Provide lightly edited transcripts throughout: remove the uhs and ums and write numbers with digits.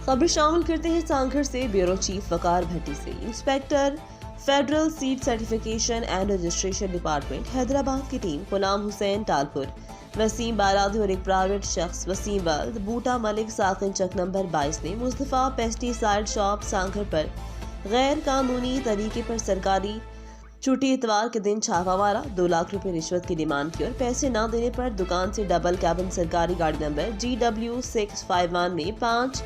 खबर शामिल करते हैं सांगड़ से ब्यूरो चीफ वकार भट्टी से। Inspector federal seat certification and registration department Hyderabad की टीम गुलाम हुसैन टालपुर, वसीम बारादी और एक प्राइवेट शख्स वसीम वल्द बूटा मलिक साकिन चक नंबर 22 ने मुस्तफा पेस्टिसाइड शॉप सांगड़ पर गैर कानूनी तरीके पर सरकारी छुट्टी इतवार के दिन छापा मारा। 2 लाख रुपए रिश्वत की डिमांड की और पैसे न देने पर दुकान से डबल कैबिन सरकारी गाड़ी नंबर GW651 में 5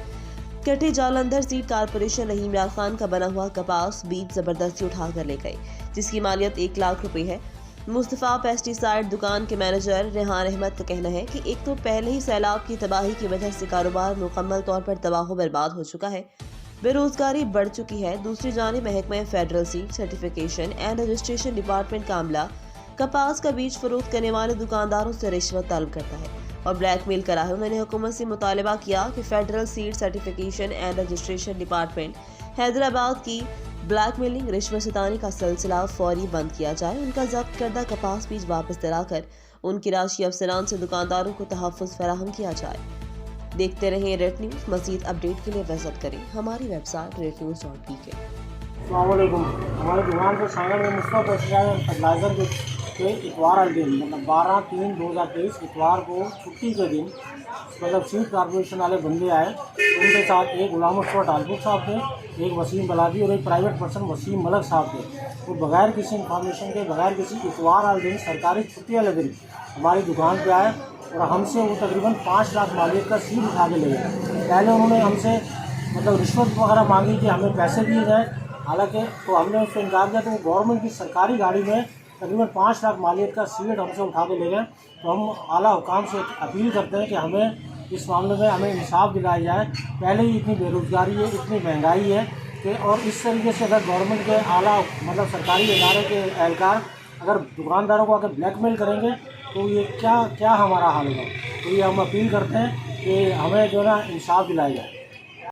कट्टे जालंधर सीट कारपोरेशन रहीम यार खान का बना हुआ कपास बीज जबरदस्ती उठाकर ले गए, जिसकी मालियत 1 लाख रुपए है। मुस्तफा पेस्टिसाइड दुकान के मैनेजर रेहान अहमद का कहना है कि एक तो पहले ही सैलाब की तबाही की वजह से कारोबार मुकम्मल तौर पर तबाह बर्बाद हो चुका है, बेरोजगारी बढ़ चुकी है। दूसरी जानिब महकमा federal seat certification and registration department का अमला कपास का बीज फरोख्त करने वाले दुकानदारों से रिश्वत तलब करता है और ब्लैकमेल करा है। उन्होंने हुकूमत से मुतालबा किया कि federal seat certification and registration department Hyderabad की ब्लैकमेलिंग रिश्वत सितानी का सिलसिला फौरी बंद किया जाए। उनका जब्त करदा कपास बीज वापस दिलाकर उनकी राशि अफसरान से दुकानदारों को तहफ़्फ़ुज़ फराहम किया जाए। देखते रहें रेड न्यूज़। मज़ीद अपडेट के लिए विजिट करें हमारी वेबसाइट rednews.pk। हमारे दुकान पर सांगड़ में मुस्तफा पेस्टिसाइड फर्टिलाइज़र के इतवार वाले दिन मतलब 12/3/2023 इतवार को छुट्टी के दिन मतलब सीट कारपोरेशन वाले बंदे आए। उनके साथ एक गुलाम मुस्तफा टालपुर साहब थे, एक वसीम बलादी और एक प्राइवेट पर्सन वसीम मलिक साहब थे। वो बगैर किसी इन्फॉर्मेशन के बगैर किसी इतवार वाले दिन सरकारी छुट्टी वाले दिन हमारी दुकान पर आए और हमसे वो तकरीबन 5 लाख मालियत का सीट उठा के ले गए। पहले उन्होंने हमसे मतलब रिश्वत वगैरह मांगी कि हमें पैसे दिए जाए, हालांकि तो हमने उसको इनकार किया। तो वो गवर्नमेंट की सरकारी गाड़ी में तकरीबन 5 लाख मालियत का सीट हमसे उठा के ले गए। तो हम आला हुकाम से अपील करते हैं कि हमें इस मामले में हमें इंसाफ दिलाया जाए। पहले ही इतनी बेरोज़गारी है, इतनी महंगाई है कि और इस तरीके से अगर गवर्नमेंट के आला मतलब सरकारी इदारे के एहलकार अगर दुकानदारों को आकर ब्लैकमेल करेंगे तो ये क्या हमारा हाल होगा। तो ये हम अपील करते हैं कि हमें जो है ना इंसाफ दिलाया जाए।